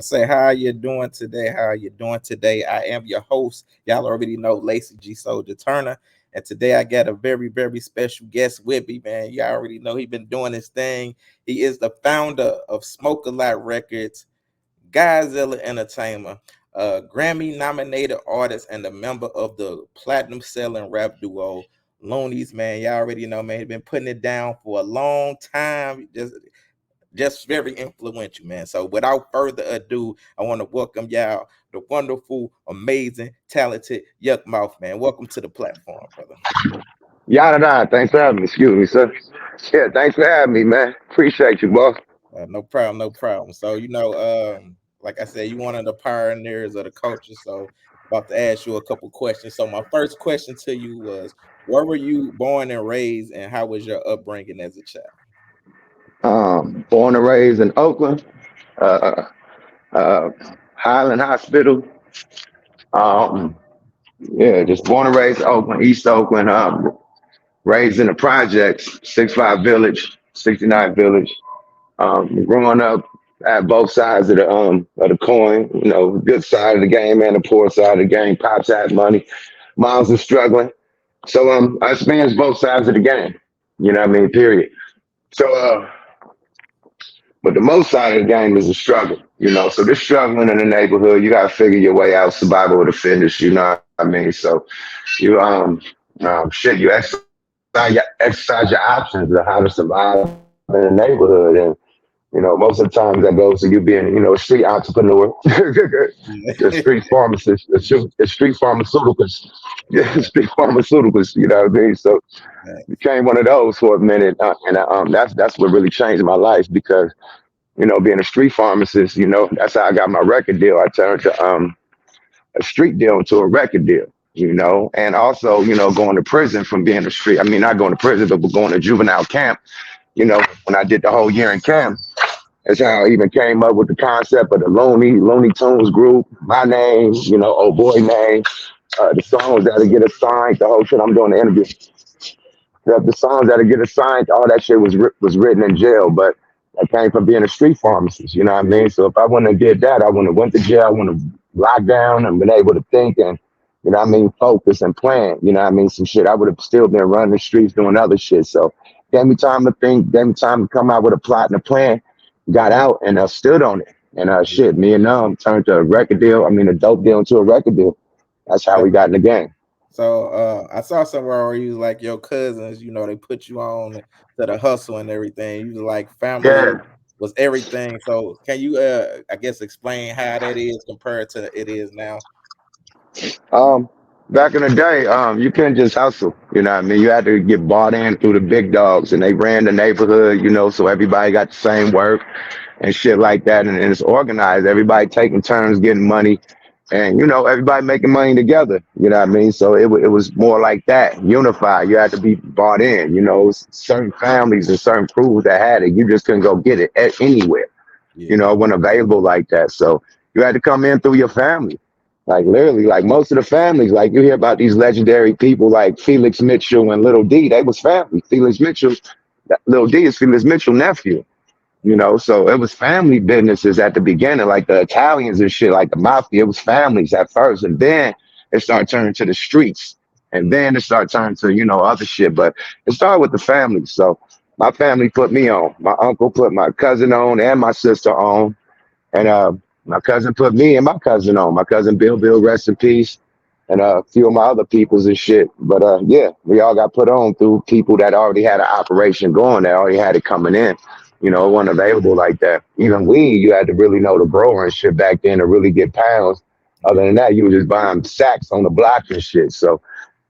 Say, how you doing today? How are you doing today? I am your host. Y'all already know Lacey G. Souldier Turner. And today I got a very, very special guest with me, man. You already know he been doing his thing. He is the founder of Smoke a Lot Records, Godzilla Entertainer, Grammy-nominated artist, and a member of the platinum-selling rap duo Loonies, man. Y'all already know, man. He's been putting it down for a long time. Just very influential, man. So without further ado, I want to welcome y'all, the wonderful, amazing, talented YukMouth, man. Welcome to the platform, brother. Yada, thanks for having me. Excuse me, sir. Yeah, thanks for having me, man. Appreciate you, boss. No problem, no problem. So, like I said, you one of the pioneers of the culture. So about to ask you a couple questions. So my first question to you was, where were you born and raised, and how was your upbringing as a child? Born and raised in Oakland, uh, uh, Highland Hospital. Um, yeah, just born and raised in Oakland, East Oakland. Raised in the projects, 65 Village, 69 Village. Growing up at both sides of the coin, you know, good side of the game and the poor side of the game. Pops had money, moms was struggling. So I experienced both sides of the game. You know what I mean? Period. So but the most side of the game is the struggle, you know. So this struggling in the neighborhood, you gotta figure your way out, survival of the fittest, you know what I mean? So you you exercise your options of how to survive in the neighborhood. And you know, most of the times that goes to you being, you know, a street entrepreneur, a street pharmacist, a street pharmaceuticals, yeah, street pharmaceuticals, you know what I mean? So became one of those for a minute, and that's what really changed my life because you know, being a street pharmacist, you know, that's how I got my record deal. I turned to a street deal into a record deal, you know, and also, you know, going to prison from being a street. I mean, not going to prison, but going to juvenile camp. You know, when I did the whole year in camp, that's how I even came up with the concept of the Looney Tunes group, my name, you know, old boy name, the songs that'll get assigned, the whole shit. I'm doing the interview. The songs that'll get assigned, all that shit was written in jail, but I came from being a street pharmacist, you know what I mean? So if I wouldn't have did that, I wouldn't have went to jail, I wouldn't have locked down and been able to think and, you know what I mean, focus and plan, you know what I mean, some shit. I would have still been running the streets doing other shit. So gave me time to think, gave me time to come out with a plot and a plan, got out and stood on it. And shit, me and turned to a record deal, a dope deal into a record deal. That's how we got in the game. So I saw somewhere where you was like your cousins, you know, they put you on to the hustle and everything. You was like family was everything. So can you I guess explain how that is compared to it is now? Back in the day, you couldn't just hustle, you know what I mean? You had to get bought in through the big dogs and they ran the neighborhood, you know, so everybody got the same work and shit like that. And it's organized, everybody taking turns getting money. And, you know, everybody making money together, you know what I mean? So it was more like that, unified. You had to be bought in, you know, certain families and certain crews that had it. You just couldn't go get it anywhere. You know, it wasn't available like that. So you had to come in through your family. Like literally, like most of the families, like you hear about these legendary people like Felix Mitchell and Little D, they was family. Little D is Felix Mitchell's nephew. You know, so it was family businesses at the beginning, like the Italians and shit, like the mafia. It was families at first, and then it started turning to the streets, and then it started turning to, you know, other shit. But it started with the family. So my family put me on. My uncle put my cousin on, and my sister on, and my cousin put me and my cousin on. My cousin Bill, rest in peace, and a few of my other peoples and shit. But yeah, we all got put on through people that already had an operation going, that already had it coming in. You know, it wasn't available like that. Even weed, you had to really know the grower and shit back then to really get pounds. Other than that, you were just buying sacks on the block and shit. So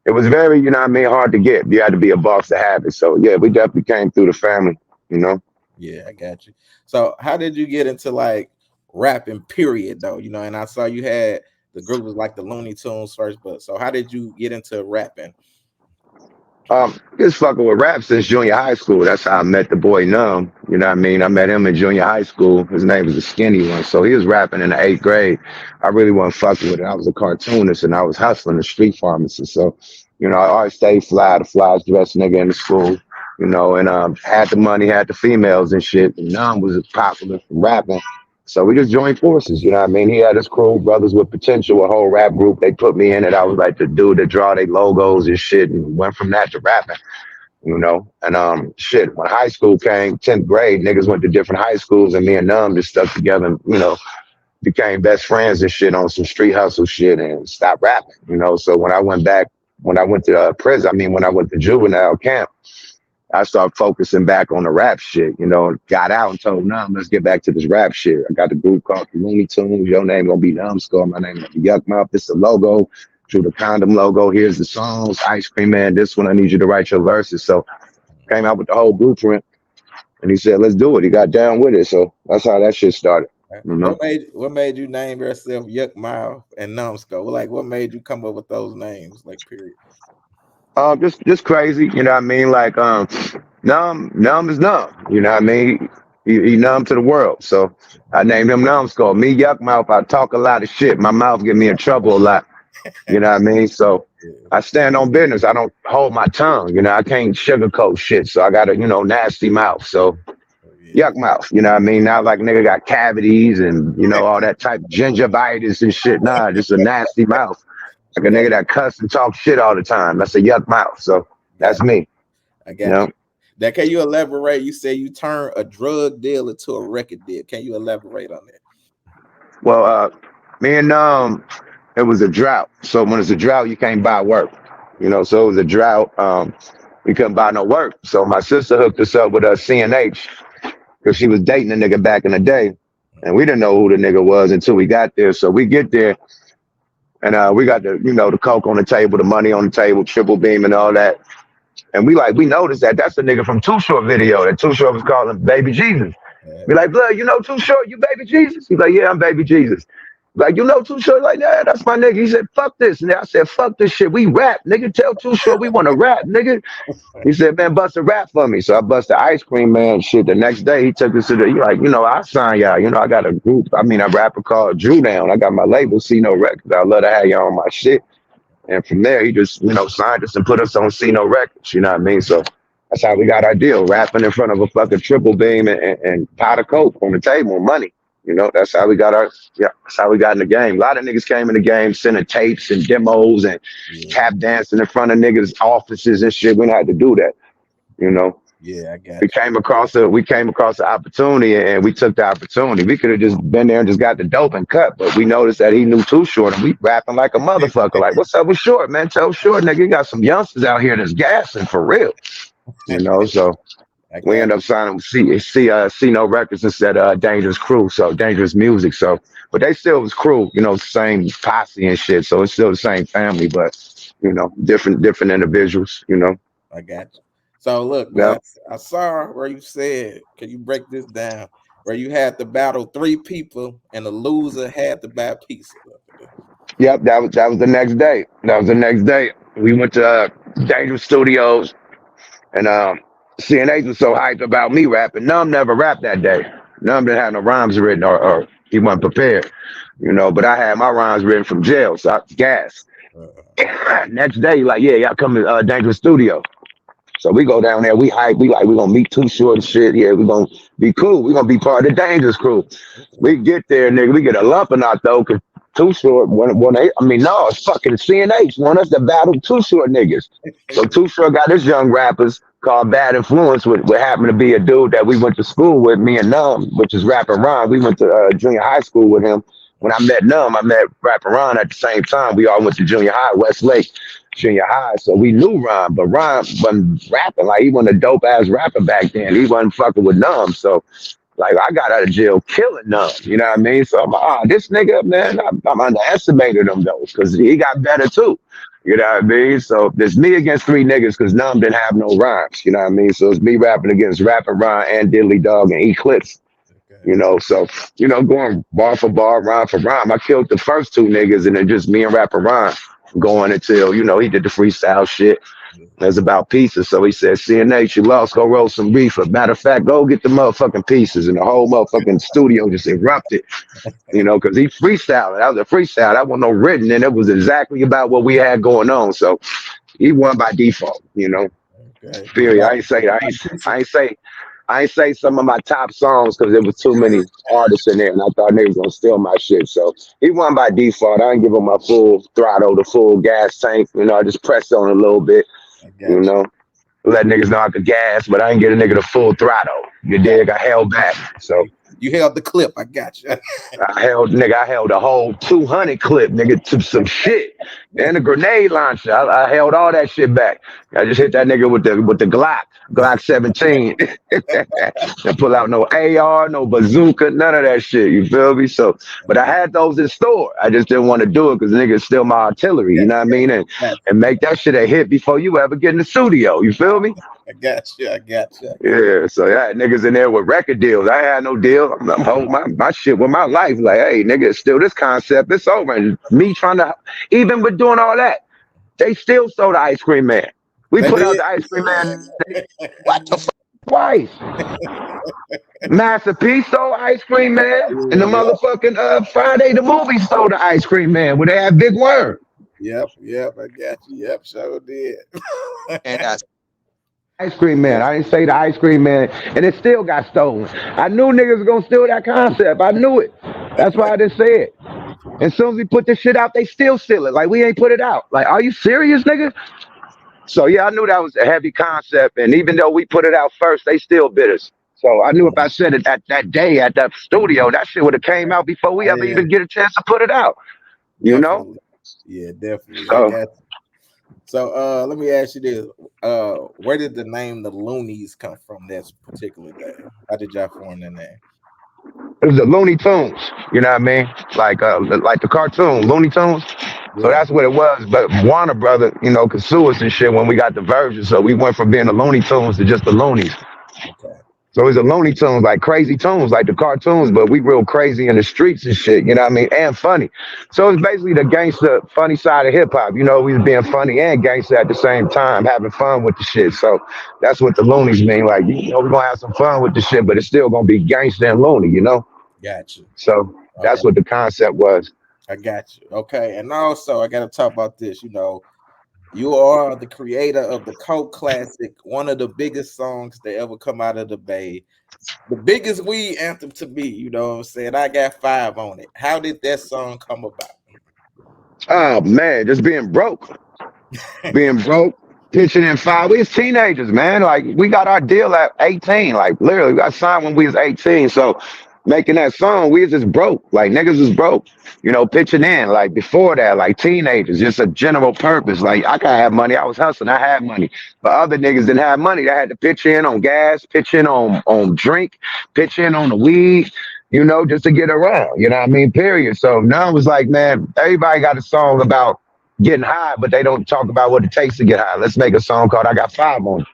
it was very, you know what I mean, hard to get. You had to be a boss to have it. So yeah, we definitely came through the family, you know? Yeah, I got you. So how did you get into like rapping period though? You know, and I saw you had the group was like the Looney Tunes first, but so how did you get into rapping? Just fucking with rap since junior high school. That's how I met the boy Numb. You know what I mean? I met him in junior high school. His name was the Skinny One. So he was rapping in the eighth grade. I really wasn't fucking with it. I was a cartoonist and I was hustling the street pharmacist. So, I always stayed fly, the flyest dressed nigga in the school. And had the money, had the females and shit. And Numb was popular from rapping. So we just joined forces, you know what I mean? He had his crew, Brothers with Potential, a whole rap group. They put me in it. I was like the dude that draw their logos and shit, and went from that to rapping, And shit, when high school came, 10th grade, niggas went to different high schools, and me and Numb just stuck together and, became best friends and shit on some street hustle shit and stopped rapping. So when I went back, when I went to prison, when I went to juvenile camp, I started focusing back on the rap shit, got out and told Numb, let's get back to this rap shit. I got the group called the Looney Tunes. Your name gonna be Numbskull. My name gonna be YukMouth. This is the logo. Drew the condom logo. Here's the songs. Ice Cream Man. This one, I need you to write your verses. So came out with the whole blueprint and he said, let's do it. He got down with it. So that's how that shit started. What made you name yourself YukMouth and Numbskull? Like what made you come up with those names? Like period. Just crazy, you know what I mean? Like, numb is numb, you know what I mean? He numb to the world. So I named him Numbskull. Me, YukMouth, I talk a lot of shit. My mouth get me in trouble a lot. You know what I mean? So I stand on business. I don't hold my tongue. I can't sugarcoat shit. So I got a, nasty mouth. So YukMouth, you know what I mean? Not like nigga got cavities and, all that type of gingivitis and shit. Nah, just a nasty mouth. Like a nigga that cuss and talk shit all the time. That's a YukMouth. So that's me. I got you. Now, can you elaborate? You say you turn a drug dealer to a record deal. Can you elaborate on that? Well, me and it was a drought. So when it's a drought, you can't buy work. So it was a drought. We couldn't buy no work. So my sister hooked us up with a CNH because she was dating a nigga back in the day. And we didn't know who the nigga was until we got there. So we get there. And we got the coke on the table, the money on the table, triple beam and all that. And we noticed that that's the nigga from Too Short video that Too Short was calling Baby Jesus. We like, blood, Too Short, you Baby Jesus? He's like, yeah, I'm Baby Jesus. Like, Too Short? Like, yeah, that's my nigga. He said, fuck this. And I said, fuck this shit. We rap, nigga. Tell Too Short we want to rap, nigga. He said, man, bust a rap for me. So I bust the Ice Cream Man shit. The next day, he took us to he like, I sign y'all. I got a group. A rapper called Drew Down. I got my label, See No Records. I love to have y'all on my shit. And from there, he just, signed us and put us on See No Records. You know what I mean? So that's how we got our deal, rapping in front of a fucking triple beam and pot of coke on the table, money. That's how we got that's how we got in the game. A lot of niggas came in the game sending tapes and demos and tap dancing in front of niggas' offices and shit. We didn't have to do that, Yeah, I got we came across the opportunity and we took the opportunity. We could have just been there and just got the dope and cut, but we noticed that he knew Too Short and we rapping like a motherfucker. Like, what's up with Short, man? Tell Short, nigga, you got some youngsters out here that's gassing for real. So we end up signing with See No Records instead of Dangerous Crew, so Dangerous Music. So, but they still was crew, same posse and shit. So it's still the same family, but different individuals. I got you. So look, man, I saw where you said, can you break this down? Where you had to battle 3 people and the loser had to buy a pizza. Yep, that was the next day. We went to Dangerous Studios and CNH was so hyped about me rapping. Numb never rapped that day. Numb didn't have no rhymes written or he wasn't prepared, but I had my rhymes written from jail, so I was gassed. Next day, like, yeah, y'all come to Dangerous Studio. So we go down there, we hype, we gonna meet Too Short and shit. Yeah, we gonna be cool. We gonna be part of the Dangerous Crew. We get there, nigga, we get a lump in our throat because Too Short, it's fucking CNH want us to battle Too Short niggas. So Too Short got his young rappers called Bad Influence, which happened to be a dude that we went to school with, me and Numb, which is Rapper Ron. We went to junior high school with him. When I met Numb, I met Rapper Ron at the same time. We all went to junior high, Westlake Junior High. So we knew Ron, but Ron wasn't rapping. Like, he wasn't a dope ass rapper back then. He wasn't fucking with Numb. So, like, I got out of jail killing Numb. You know what I mean? So I'm like, this nigga, man, I'm underestimated him though, because he got better too. You know what I mean? So there's me against 3 niggas because Numb didn't have no rhymes. You know what I mean? So it's me rapping against Rapper Ron and Diddley Dog and Eclipse. So going bar for bar, rhyme for rhyme. I killed the first two niggas, and then just me and Rapper Rhyme going until he did the freestyle shit. It's about pieces. So he said, CNH, you lost, go roll some reefer. Matter of fact, go get the motherfucking pieces. And the whole motherfucking studio just erupted, because he freestyled. That was a freestyle. That wasn't no written, and it was exactly about what we had going on. So he won by default. Okay. Period. I ain't say some of my top songs because there was too many artists in there, and I thought they was gonna steal my shit. So he won by default. I didn't give him my full throttle, the full gas tank. I just pressed on a little bit. I You got you. know, let niggas know I could gas, but I didn't get a nigga the full throttle. You Got dig? I held back. So you held the clip. I got you. I held a whole 200 clip, nigga, to some shit. And a grenade launcher. I held all that shit back. I just hit that nigga with the Glock 17. And pull out no AR, no bazooka, none of that shit. You feel me? So, but I had those in store. I just didn't want to do it because niggas steal my artillery. You Yeah, know what I mean? And got and make that shit a hit before you ever get in the studio. You feel me? I got you. I got you. I got Yeah, so I had niggas in there with record deals. I had no deal. I'm holding my shit with my life. Like, hey, nigga, it's still this concept. It's over. And me trying to, even with doing all that, they still sold the Ice Cream Man. We They put out did. the Ice Cream Man. What the fuck? Twice. Master P sold Ice Cream Man. And the Yep. motherfucking Friday the movie sold the Ice Cream Man where they had Big Worm. Yep. Yep. I got you. Yep. Sure did. And that's Ice Cream Man. I didn't say the Ice Cream Man, and it still got stolen. I knew niggas was gonna steal that concept. I knew it. That's why I didn't say it. And as soon as we put this shit out, they still steal it. Like we ain't put it out. Like, are you serious, nigga? So yeah, I knew that was a heavy concept, and even though we put it out first, they still bit us. So I knew if I said it at that day at that studio, that shit would have came out before we ever Yeah. even get a chance to put it out. You know? Definitely. Yeah. Definitely. I So got you. So let me ask you this. Where did the name the Loonies come from this particular day? How did y'all form the name? it was the Looney Tunes. You know what I mean? Like the cartoon Looney Tunes. So Yeah. that's what it was. But Warner Brother, could sue us and shit when we got the version. So we went from being the Looney Tunes to just the Loonies. Okay. So it's a Looney Tunes, like crazy tunes, like the cartoons, but we real crazy in the streets and shit, you know what I mean? And funny. So it's basically the gangster funny side of hip hop. We was being funny and gangster at the same time, having fun with the shit. So that's what the Loonies mean. Like, we're gonna have some fun with the shit, but it's still gonna be gangster and loony. Got you. So All that's right. what the concept was. I got you. Okay. And also I gotta talk about this. You are the creator of the cult classic, one of the biggest songs that ever come out of the Bay. The biggest weed anthem to me, you know what I'm saying? I got 5 on it. How did that song come about? Oh man, just being broke, pitching in five. We was teenagers, man. Like we got our deal at 18. Like literally, we got signed when we was 18. So making that song, we was just broke. Like niggas was broke. Pitching in. Like before that, like teenagers, just a general purpose. Like I could have money. I was hustling. I had money. But other niggas didn't have money. They had to pitch in on gas, pitch in on drink, pitch in on the weed. Just to get around. You know what I mean? Period. So now it was like, man, everybody got a song about getting high, but they don't talk about what it takes to get high. Let's make a song called I Got Five on it.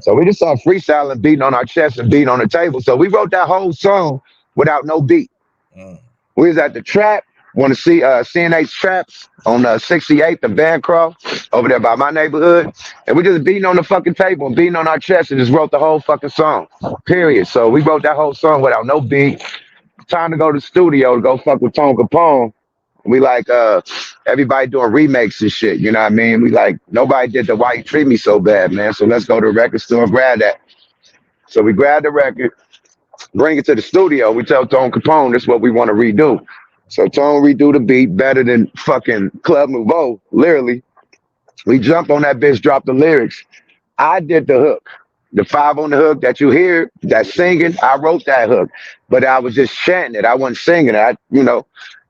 So we just started freestyling, beating on our chest and beating on the table. So we wrote that whole song without no beat. Mm, We was at the trap, want to see CNH Traps on 68th and Bancroft over there by my neighborhood. And we just beating on the fucking table and beating on our chest and just wrote the whole fucking song. Period. So we wrote that whole song without no beat. Time to go to the studio to go fuck with Tone Capone. We like everybody doing remakes and shit, you know what I mean? We like nobody did the Why You Treat Me So Bad, man. So let's go to the record store and grab that. So we grab the record, bring it to the studio. We tell Tone Capone this is what we want to redo. So Tone redo the beat better than fucking Club Nouveau, literally. We jump on that bitch, drop the lyrics. I did the hook. The five on the hook that you hear, that singing, I wrote that hook. But I was just chanting it. I wasn't singing it.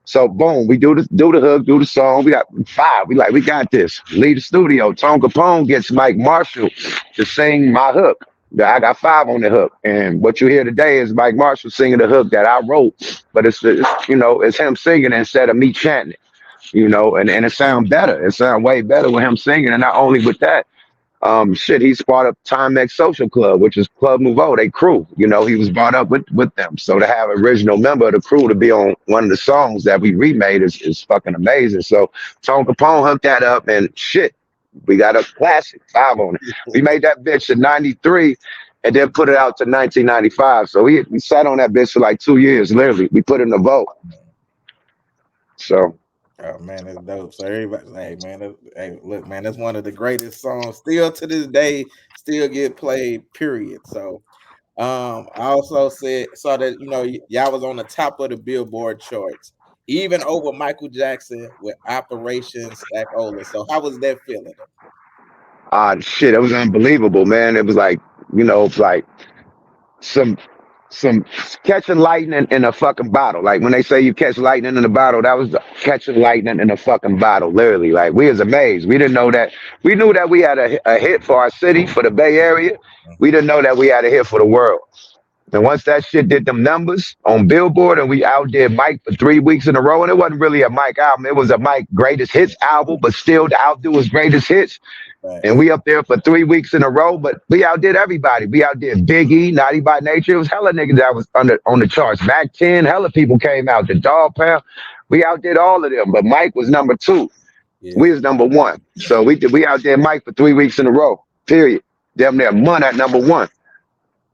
So boom, we do the hook, do the song. We got five. We got this. Leave the studio. Tone Capone gets Mike Marshall to sing my hook. I got five on the hook. And what you hear today is Mike Marshall singing the hook that I wrote. But it's him singing instead of me chanting it. And it sounds better. It sounds way better with him singing. And not only with that, Shit, he's part of Timex Social Club, which is Club Nouveau, they crew. He was brought up with them. So to have an original member of the crew to be on one of the songs that we remade is fucking amazing. So Tone Capone hooked that up and shit, we got a classic 5 on it. We made that bitch in 93 and then put it out to 1995. So we sat on that bitch for like 2 years, literally. We put it in the vote. So Oh man, that's dope. So everybody, hey man, hey look, man, that's one of the greatest songs. Still to this day, still get played. Period. So, I also saw that y'all was on the top of the Billboard charts, even over Michael Jackson with Operation Stackola. So how was that feeling? shit, it was unbelievable, man. It was like some some catching lightning in a fucking bottle. Like when they say you catch lightning in a bottle, that was catching lightning in a fucking bottle, literally. Like we was amazed. We didn't know that. We knew that we had a hit for our city, for the Bay Area. We didn't know that we had a hit for the world. And once that shit did them numbers on Billboard and we outdid Mike for 3 weeks in a row, and it wasn't really a Mike album, it was a Mike greatest hits album, but still to outdo his greatest hits. Right. And we up there for 3 weeks in a row, but we outdid everybody. We outdid Biggie, Naughty by Nature. It was hella niggas that was on the charts. Mac 10, hella people came out. The Dog Pound. We outdid all of them, but Mike was number 2. Yeah. We was number 1. So we outdid Mike for 3 weeks in a row. Period. Damn near month at number 1.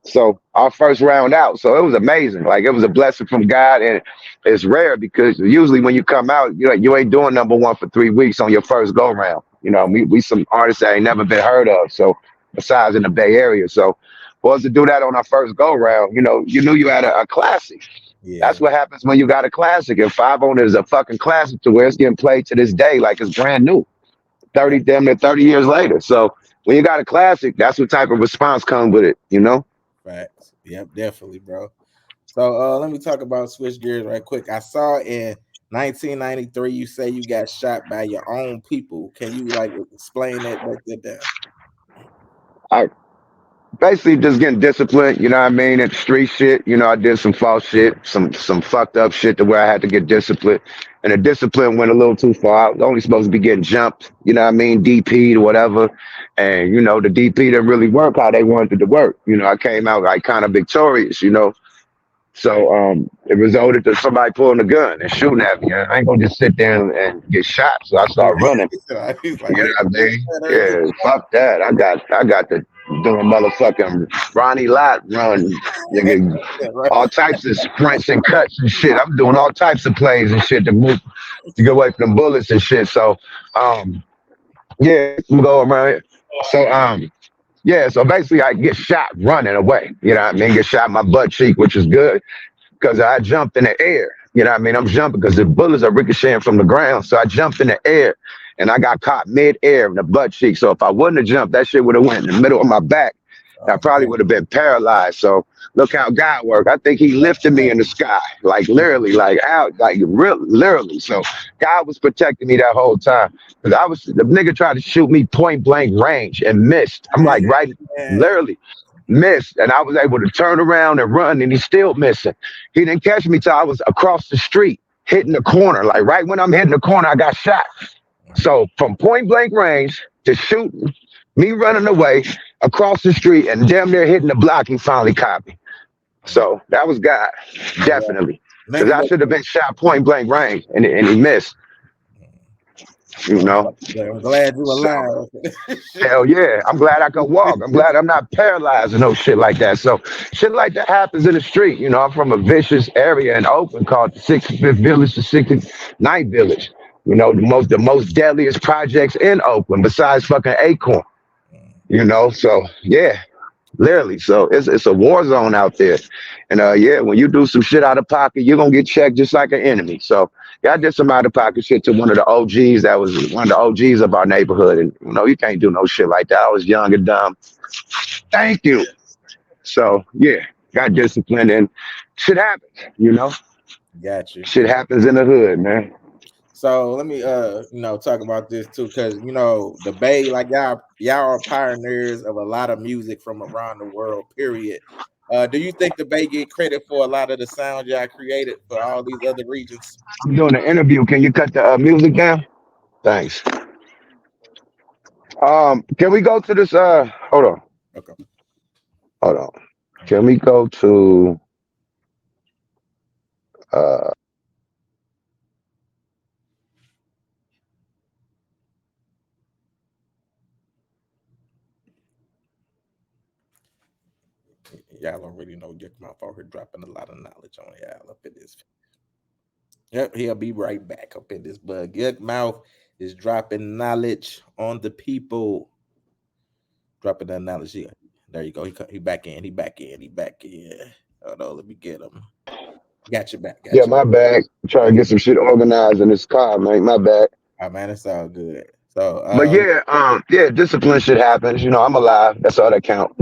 So our first round out. So it was amazing. Like it was a blessing from God, and it's rare because usually when you come out, you ain't doing number 1 for 3 weeks on your first go round. We some artists that ain't never been heard of. So besides in the Bay Area, so for us to do that on our first go round, you knew you had a classic. Yeah. That's what happens when you got a classic. And 5 on it is a fucking classic to where it's getting played to this day like it's brand new. 30 damn near 30 years later. So when you got a classic, that's what type of response comes with it. Facts. Yep, definitely, bro. So let me talk about switch gears right quick. I saw in 1993 you say you got shot by your own people. Can you like explain that, break that down? I basically just getting disciplined, you know what I mean? And street shit, I did some false shit, some fucked up shit to where I had to get disciplined. And the discipline went a little too far. I was only supposed to be getting jumped, you know what I mean? DP'd or whatever. And, the DP didn't really work how they wanted it to work. I came out like kind of victorious. So it resulted to somebody pulling a gun and shooting at me. I ain't gonna just sit there and get shot. So I Yeah. started running. He's like, You know hey, what I mean? Yeah, fuck that. I got the doing motherfucking Ronnie Lott run, nigga, right. all types of sprints and cuts and shit. I'm doing all types of plays and shit to move to get away from the bullets and shit. So yeah, we go around. So yeah, so basically I get shot running away. You know what I mean? Get shot in my butt cheek, which is good because I jumped in the air. You know what I mean? I'm jumping because the bullets are ricocheting from the ground. So I jumped in the air and I got caught mid-air in the butt cheek. So if I wouldn't have jumped, that shit would have went in the middle of my back. I probably would have been paralyzed. So look how God worked. I think he lifted me in the sky, like literally, like out, like real, literally. So God was protecting me that whole time. Because the nigga tried to shoot me point blank range and missed. I'm like, right, literally missed. And I was able to turn around and run and he's still missing. He didn't catch me till I was across the street, hitting the corner. Like right when I'm hitting the corner, I got shot. So from point blank range to shooting, me running away across the street and damn near hitting the block, he finally caught me. So that was God, definitely. Because I should have been shot point blank range and he missed. I'm glad you alive. Hell yeah. I'm glad I can walk. I'm glad I'm not paralyzed and no shit like that. So shit like that happens in the street. I'm from a vicious area in Oakland called the 65th Village, the 69th Village. The most deadliest projects in Oakland besides fucking Acorn. So yeah, literally. So it's a war zone out there. And yeah, when you do some shit out of pocket, you're gonna get checked just like an enemy. So yeah, I did some out of pocket shit to one of the OGs that was one of the OGs of our neighborhood. And you can't do no shit like that. I was young and dumb. Thank you. So yeah, got disciplined and shit happens. Got you. Shit happens in the hood, man. So let me talk about this too, because the Bay, like y'all are pioneers of a lot of music from around the world, period. Do you think the Bay get credit for a lot of the sound y'all created for all these other regions? I'm doing an interview. Can you cut the music down? Thanks. Can we go to this? Okay. Hold on. Can we go to uh Y'all already know YukMouth out here dropping a lot of knowledge on y'all up in this. Yep, he'll be right back up in this bug. YukMouth is dropping knowledge on the people. Dropping that knowledge here. There you go. He back in. He back in. He back in. Hold on, let me get him. Got you back. yeah, Got you my back. bad. Trying to get some shit organized in this car, man. My bad. Oh man, it's all good. So But yeah, discipline shit happens. You know, I'm alive. That's all that count.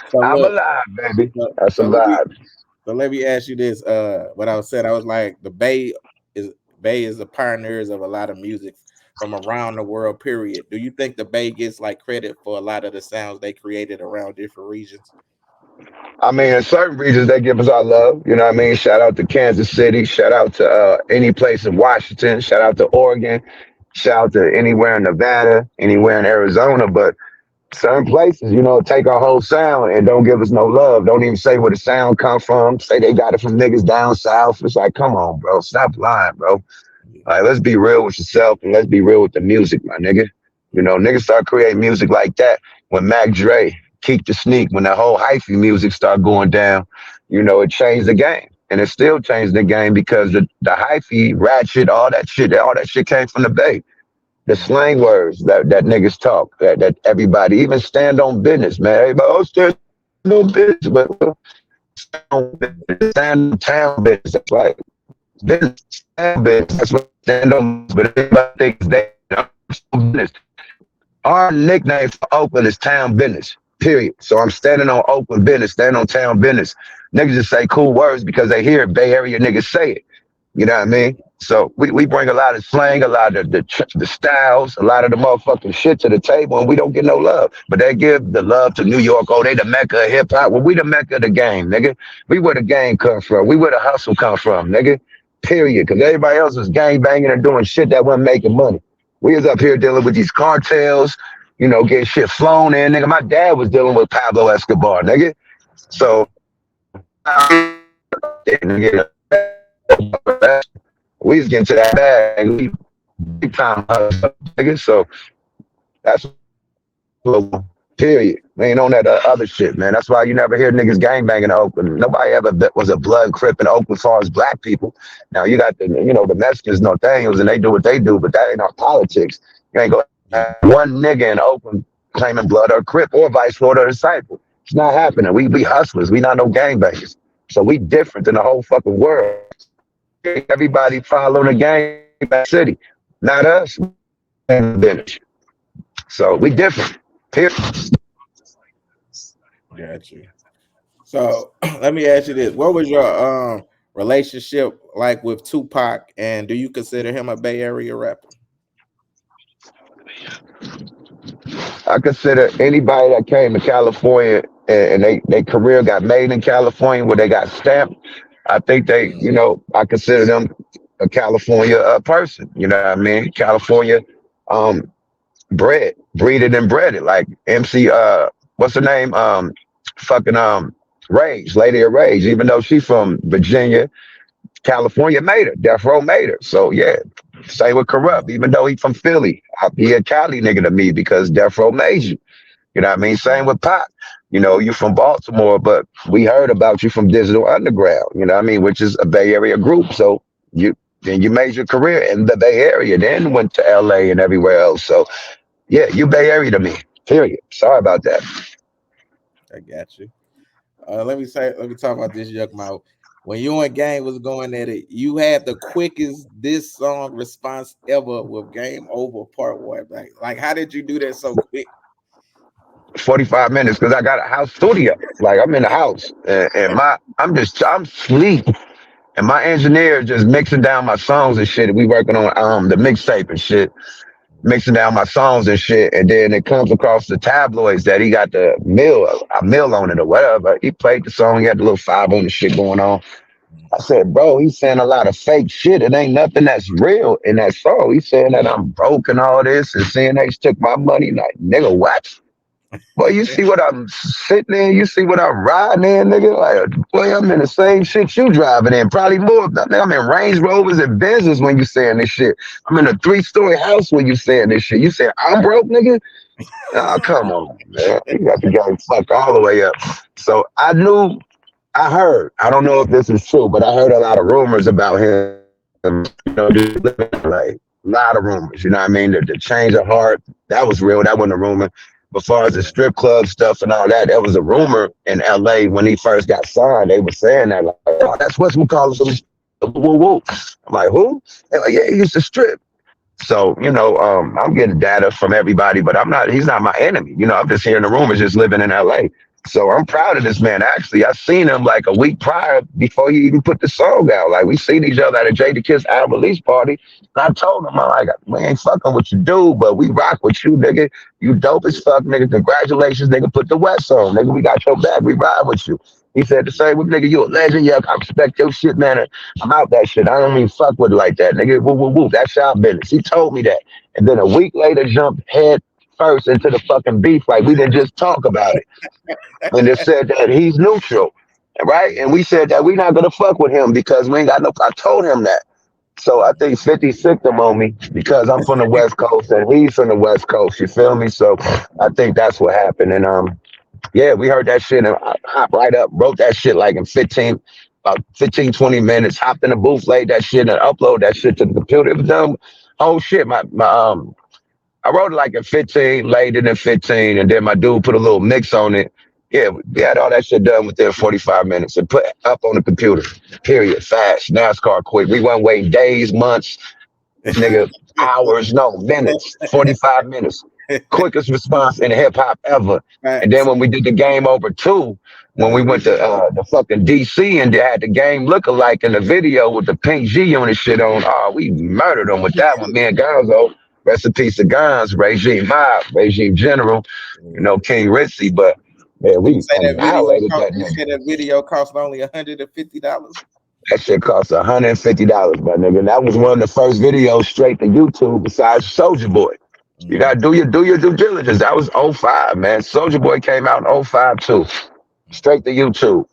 so I'm look, alive, baby. so, I so let me survived. so let me ask you this. What I was saying, I was like the is Bay is the pioneers of a lot of music from around the world, period. Do you think the Bay gets like credit for a lot of the sounds they created around different regions? I mean, in certain regions, they give us our love. You know what I mean? Shout out to Kansas City. Shout out to any place in Washington. Shout out to Oregon. Shout out to anywhere in Nevada, anywhere in Arizona. But certain places, you know, take our whole sound and don't give us no love. Don't even say where the sound come from. Say they got it from niggas down south. It's like, come on, bro. Stop lying, bro. Yeah. Like, let's be real with yourself and let's be real with the music, my nigga. You know, niggas start creating music like that when Mac Dre, Keep the Sneak, when that whole hyphy music started going down, you know, it changed the game. And it still changed the game because the hyphy, ratchet, all that shit came from the Bay. The Mhm. slang words that niggas talk, that everybody, even stand on business, man. Everybody, oh, stand on business. But stand on town business. That's like business, stand business. That's what stand on business. But everybody thinks they business. Our nickname for Oakland is town business. Period. So I'm standing on Oakland business, standing on town business. Niggas just say cool words because they hear Bay Area niggas say it. You know what I mean? So we bring a lot of slang, a lot of the styles, a lot of the motherfucking shit to the table, and we don't get no love. But they give the love to New York. Oh, they the mecca of hip hop. Well, we the mecca of the game, nigga. We where the game come from. We where the hustle come from, nigga. Period. Because everybody else was gang banging and doing shit that wasn't making money. We was up here dealing with these cartels, you know, getting shit flown in, nigga. My dad was dealing with Pablo Escobar, nigga. So nigga, we was getting to that bag. We big time nigga. So that's period. We ain't on that other shit, man. That's why you never hear niggas gang banging in Oakland. Nobody ever was a blood crip in Oakland as far as black people. Now you got the Mexicans, Norteños, and they do what they do, but that ain't our politics. You ain't gonna Yeah. have one nigga in Oakland claiming blood or crip or vice versa or disciple. It's not happening. We hustlers. We not no gangbangers. So we different than the whole fucking world. Everybody following the gang back city. Not us. Village. So we different. Period. Got you. So let me ask you this: what was your relationship like with Tupac, and do you consider him a Bay Area rapper? I consider anybody that came to California and they career got made in California where they got stamped. I think I consider them a California person. You know what I mean? California, um, breeded and breaded. Like MC, what's her name? Fucking Rage, Lady of Rage. Even though she's from Virginia, California made her. Death Row made her. So yeah, same with Corrupt. Even though he from Philly, he a Cali nigga to me because Death Row made you. You know what I mean? Same with Pop. You know, you from Baltimore, but we heard about you from Digital Underground, you know what I mean, which is a Bay Area group. So you made your career in the Bay Area, then went to LA and everywhere else. So yeah, you Bay Area to me. Period. Sorry about that. I got you. Let me talk about this Yuck Mouth. When you and Game was going at it, you had the quickest this song response ever with Game Over Part One. Like how did you do that so quick? 45 minutes because I got a house studio. Like I'm in the house and I'm sleep. And my engineer just mixing down my songs and shit. We working on the mixtape and shit, mixing down my songs and shit. And then it comes across the tabloids that he got a mill on it or whatever. He played the song, he had the little five on the shit going on. I said, bro, he's saying a lot of fake shit. It ain't nothing that's real in that song. He's saying that I'm broke and all this, and CNH took my money. Like, nigga, what? Boy, you see what I'm sitting in? You see what I'm riding in, nigga? Like, boy, I'm in the same shit you driving in. Probably more. Nigga, I'm in Range Rovers and Benzes when you saying this shit. I'm in a 3-story house when you saying this shit. You say I'm broke, nigga? Oh, come on, man. You got the game fucked all the way up. So I knew, I heard, I don't know if this is true, but I heard a lot of rumors about him, just living in LA. A lot of rumors, you know what I mean? The change of heart, that was real. That wasn't a rumor. But far as the Yeah. strip club stuff and all that, that was a rumor in LA when he first got signed. They were saying that, like, oh, that's what's McCall. Woo woo. I'm like, who? They're like, yeah, he used to strip. So, I'm getting data from everybody, but he's not my enemy. I'm just hearing the rumors, just living in LA. So I'm proud of this man. Actually, I seen him like a week prior before he even put the song out. Like, we seen each other at a Jada Kiss album release party. And I told him, I'm like, we ain't fucking with you, dude, but we rock with you, nigga. You dope as fuck, nigga. Congratulations, nigga. Put the West on, nigga. We got your back. We ride with you. He said the same with nigga, you a legend. Yeah, I respect your shit, man. I'm out that shit. I don't even fuck with it like that, nigga. Woo, woo, woo. That's y'all business. He told me that. And then a week later, jumped head first into the fucking beef. Like, we didn't just talk about it. And they said that he's neutral, right? And we said that we not gonna fuck with him because we ain't got no. I told him that. So I think 50 sicked him on me because I'm from the West Coast and he's from the West Coast. You feel me? So I think that's what happened. And yeah, we heard that shit and I hopped right up, wrote that shit like in 20 minutes, hopped in the booth, laid that shit and upload that shit to the computer. It was done. Oh shit, my I wrote it like in 15, laid it in 15, and then my dude put a little mix on it. Yeah, we had all that shit done within 45 minutes and put up on the computer. Period. Fast. NASCAR quick. We weren't waiting days, months, nigga, hours, no, minutes, 45 minutes. Quickest response in hip hop ever. And then Facts. when we did the game over two, when we went to the fucking DC and they had the game look alike in the video with the pink G unit shit on, oh, we murdered them with that one. Me and Gonzo, rest in peace to Guns, Regime Mob, Regime General, King Ritzy, but man, You we say that video annihilated cost, that you nigga. say that video cost only $150? That shit cost $150, my nigga. And that was one of the first videos straight to YouTube besides Souldier Boy. You Mm, gotta do your due diligence. That was '05, man. Souldier Boy came out in '05 too. Straight to YouTube.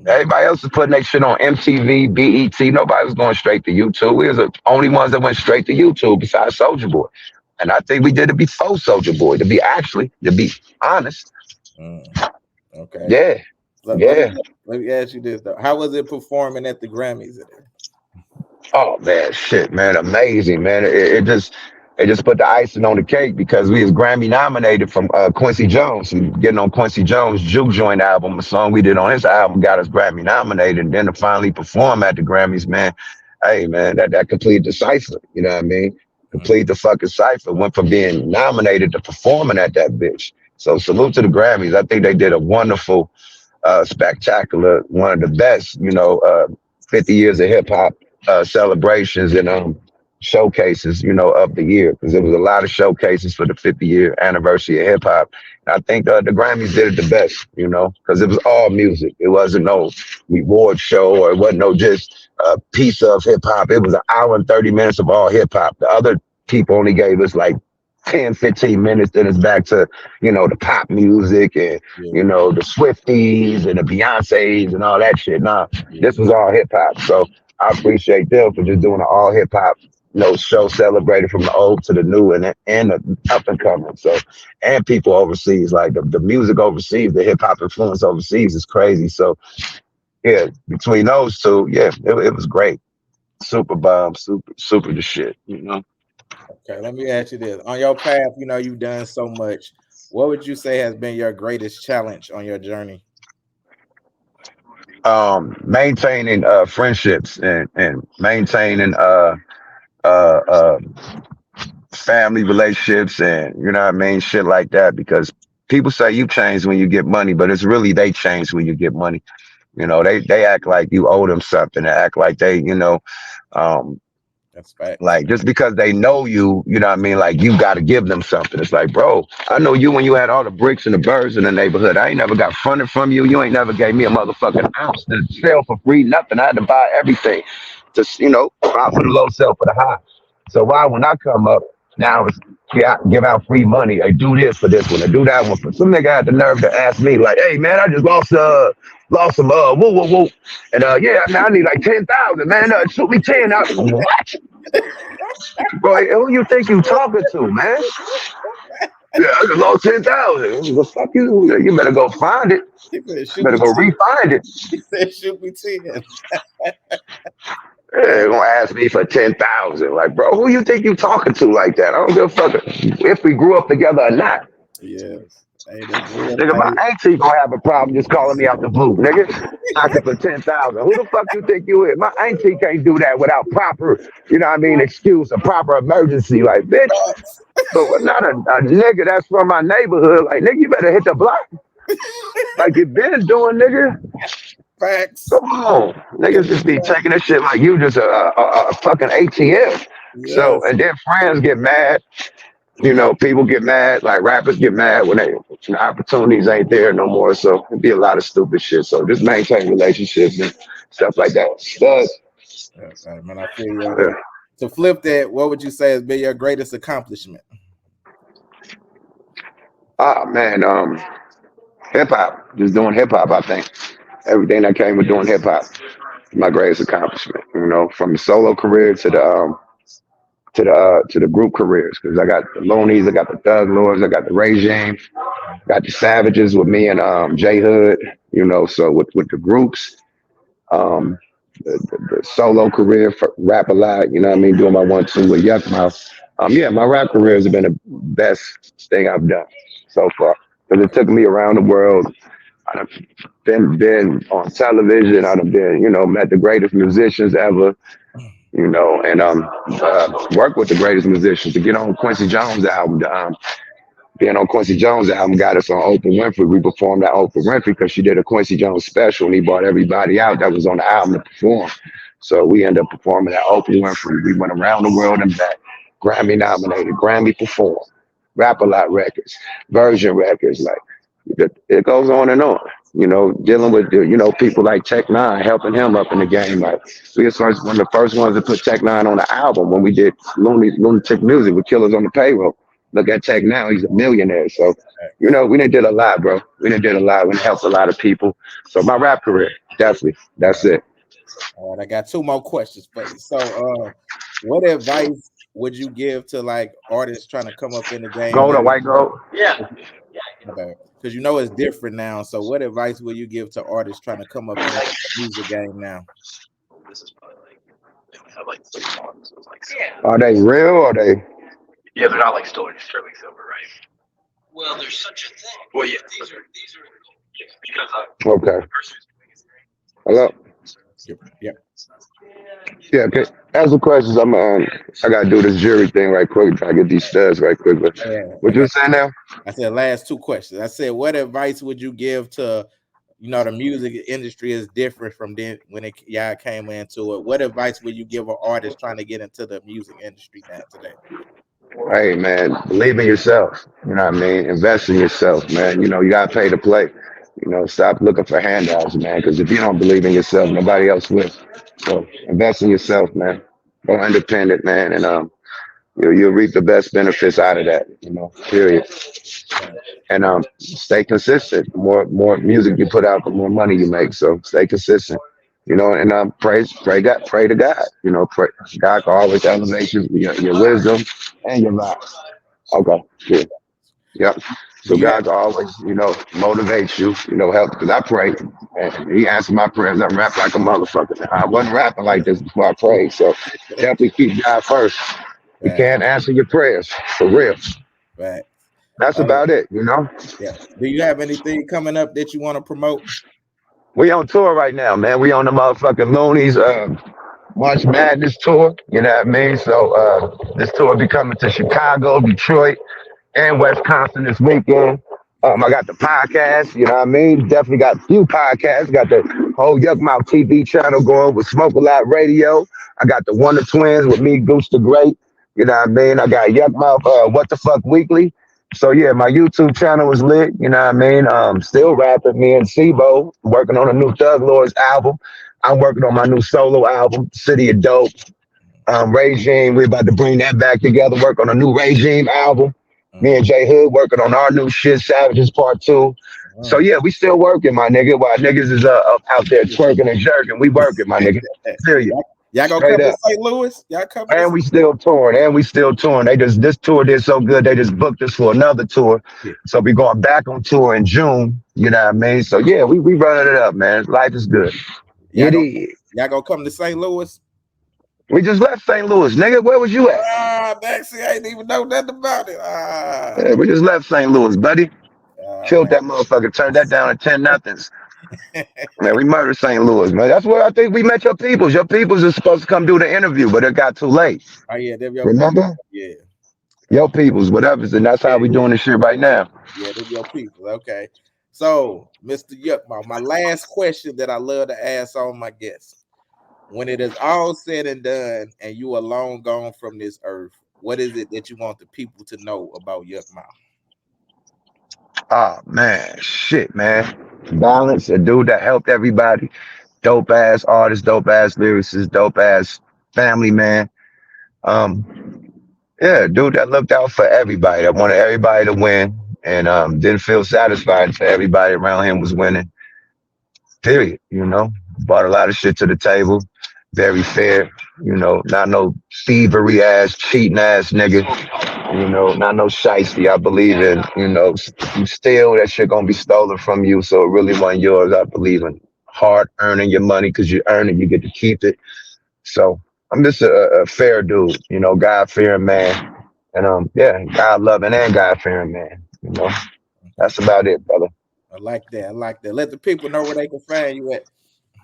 mm, Everybody else was putting that shit on MTV, BET. Nobody was going straight to YouTube. We was the only ones that went straight to YouTube besides Souldier Boy. And I think we did it before Souldier Boy, to be honest. mm. Okay. Yeah, Let me yeah. let me ask you this though. How was it performing at the Grammys? Oh man, shit, man, amazing, man. It just put the icing on the cake because we was Grammy nominated from Quincy Jones. And getting on Quincy Jones' Juke Joint album, a song we did on his album, got us Grammy nominated. And then to finally perform at the Grammys, man, hey man, that completed the cipher. You know what I mean? Mm, Complete the fucking cipher. Went from being nominated to performing at that bitch. So salute to the Grammys. I think they did a wonderful spectacular, one of the best, 50 years of hip hop celebrations and showcases, of the year because there was a lot of showcases for the 50-year anniversary of hip hop. And I think the Grammys did it the best, because it was all music. It wasn't no reward show or it wasn't no just a piece of hip hop. It was an hour and 30 minutes of all hip hop. The other people only gave us like 10, 15 minutes. Then it's back to, the pop music and, yeah, the Swifties and the Beyoncés and all that shit. Nah, yeah. this was all hip hop. So I appreciate them for just doing an all hip hop, show celebrated from the old to the new and the up and coming. So, and people overseas, like the music overseas, the hip hop influence overseas is crazy. So, yeah, between those two, yeah, it was great. Super bomb, super the shit. Okay, let me ask you this. On your path, you've done so much. What would you say has been your greatest challenge on your journey? Maintaining friendships and maintaining uh, uh, family relationships and you know what I mean, shit like that. Because people say you change when you get money, but it's really they change when you get money. They act like you owe them something. They act like they, um, That's facts. Like just because they know you, you know what I mean? Like you got to give them something. It's like, bro, I know you when you had all the bricks and the birds in the neighborhood. I ain't never got fronted from you. You ain't never gave me a motherfucking ounce to sell for free, nothing. I had to buy everything to, buy for the low, sell for the high. So why when I come up now it's give out free money. I do this for this one. I do that one for some nigga had the nerve to ask me like, hey man, I just lost some woo woo woo. And yeah, man, I need like 10,000, man. Shoot me 10. What? Bro, who you think you talking to, man? Yeah, I just lost 10,000. The fuck you? You better go find it. He said, shoot Better me go 10. re-find it. He said, shoot me 10. Yeah, they're gonna ask me for 10,000. Like, bro, who you think you talking to like that? I don't give a fuck if we grew up together or not. Yes. Hey, that's real. Nigga, my Hey, auntie gonna have a problem just calling me out the blue, nigga. Asking for 10,000. Who the fuck you think you is? My auntie can't do that without proper, you know what I mean, excuse, a proper emergency. Like, bitch, facts. but we're not a nigga that's from my neighborhood. Like, nigga, you better hit the block. Like you been doing, nigga. Facts. Come on. Give Niggas me just be facts. taking this shit like you just a fucking ATM. So, Yes. and then friends get mad. People get mad, like rappers get mad when the opportunities ain't there no more. So it'd be a lot of stupid shit. So just maintain relationships and stuff like that. Studs. Yeah, hey, man, I feel you. Yeah. To flip that, what would you say has been your greatest accomplishment? Ah man, hip hop. Just doing hip hop, I think. Everything that came with doing hip hop, my greatest accomplishment. From the solo career to the group careers. Because I got the Loonies, I got the Thug Lords, I got the Regime, got the Savages with me and J Hood. So with the groups, um, the solo career for rap a lot. You know what I mean? Doing my 1-2 with YukMouth. Yeah, my rap career has been the best thing I've done so far because it took me around the world. I've been on television. I've been, met the greatest musicians ever. And work with the greatest musicians to get on Quincy Jones' album. Being on Quincy Jones' album got us on Oprah Winfrey. We performed at Oprah Winfrey because she did a Quincy Jones special and he brought everybody out that was on the album to perform. So we ended up performing at Oprah Winfrey. We went around the world and back. Grammy nominated, Grammy performed, Rap a Lot Records, Version Records, like it goes on and on. Dealing with people like Tech Nine, helping him up in the game. Like we was one of the first ones to put Tech Nine on the album when we did Lunatic Music with Killers on the Payroll. Look at Tech now; he's a millionaire. So, we done did a lot, bro. We done did a lot. We done helped a lot of people. So my rap career, definitely, that's it. All right, I got two more questions for you. So, what advice would you give to like artists trying to come up in the game Gold or now? white gold? Because it's different now. So, what advice would you give to artists trying to come up in the music game now? Are they real or are they? Okay. Hello. Yep. Yeah. Okay. Answer questions. I gotta do this jury thing right quick. Try to get these studs right quickly. Yeah, What you saying now? I said last two questions. I said, what advice would you give to, the music industry is different from then when y'all came into it. What advice would you give an artist trying to get into the music industry now today? Hey man, believe in yourself. You know what I mean? Invest in yourself, man. You gotta pay to play. Stop looking for handouts, man. Because if you don't believe in yourself, nobody else will. So invest in yourself, man. Go independent, man, and you'll reap the best benefits out of that. Period. And stay consistent. The more music you put out, the more money you make. So stay consistent. And pray to God. Pray, God can always elevate your wisdom and your life. Okay, good. Yep. Do So you have God can always, motivate you, help. Because I pray, and He answered my prayers. I rap like a motherfucker. I wasn't rapping like this before I prayed. So definitely keep God first. He right, can't answer your prayers for real. right. That's about it. Yeah. Do you have anything coming up that you want to promote? We on tour right now, man. We on the motherfucking Loonies March Madness tour. You know what I mean? So this tour be coming to Chicago, Detroit, and Wisconsin this weekend. I got the podcast, you know what I mean? Definitely got a few podcasts. Got the whole YukMouth TV channel going with Smoke a Lot Radio. I got the Wonder Twins with me, Goose the Great. You know what I mean? I got YukMouth, What the Fuck Weekly. So yeah, my YouTube channel is lit. You know what I mean? Still rapping. Me and Sibo working on a new Thug Lords album. I'm working on my new solo album, City of Dope. Regime, we're about to bring that back together. Work on a new Regime album. Me and J Hood working on our new shit, Savages Part Two. So yeah, we still working, my nigga. While niggas is out there twerking and jerking, we working, my nigga. Period. Y'all gonna Straight come to up. St. Louis? Y'all coming to And we still touring. And we still touring. They just this tour did so good. They just booked us for another tour. Yeah. So we going back on tour in June. You know what I mean? So yeah, we running it up, man. Life is good. Y'all It gonna, is. y'all gonna come to St. Louis? We just left St. Louis, nigga. Where was you at? Maxie, I ain't even know nothing about it. Yeah, we just left St. Louis, buddy. Killed that motherfucker. Turned that down to 10 nothings. Man, we murdered St. Louis, man. That's where I think we met your peoples. Your peoples is supposed to come do the interview, but it got too late. Oh yeah, them your Remember? people. Yeah. Your peoples, whatever. And that's how we doing this shit right now. Yeah, them your people. Okay. So, Mr. YukMouth, my last question that I love to ask all my guests. When it is all said and done and you are long gone from this earth, what is it that you want the people to know about YukMouth? Oh man, shit, man. Balance, a dude that helped everybody. Dope ass artist, dope ass lyricist, dope ass family man. Um, yeah, dude that looked out for everybody, that wanted everybody to win, and didn't feel satisfied until everybody around him was winning. Period. You know, brought a lot of shit to the table. Very fair. You know, not no thievery ass, cheating ass nigga. You know, not no shiesty. I believe in, you know, you steal, that shit gonna be stolen from you. So it really wasn't yours. I believe in hard earning your money because you earn it, you get to keep it. So I'm just a fair dude, you know, God fearing man. And yeah, God loving and God fearing man. You know, that's about it, brother. I like that. I like that. Let the people know where they can find you at.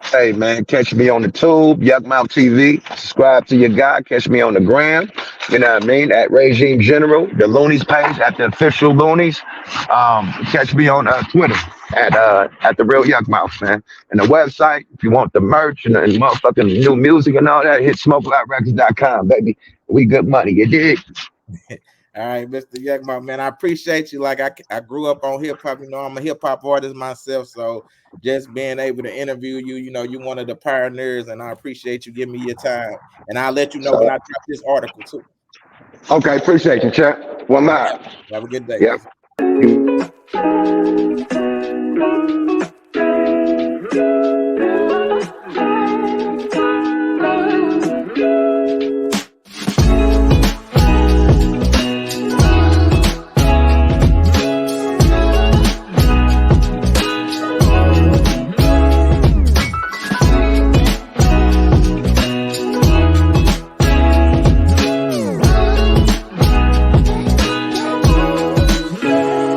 Hey man, catch me on the tube, YukMouth TV. Subscribe to your guy. Catch me on the gram. You know what I mean? At Regime General, the Loonies page, at the official Loonies. Catch me on Twitter at the real YukMouth, man. And the website, if you want the merch and motherfucking new music and all that, hit smokeloutrecords.com, baby. We good money, you dig? All right, Mr. YukMouth, man, I appreciate you. Like I grew up on hip hop. You know, I'm a hip hop artist myself, so just being able to interview you, you know, you're one of the pioneers, and I appreciate you giving me your time. And I'll let you know when I drop this article too. Okay, appreciate you, champ. One mile. Have a good day. Yeah.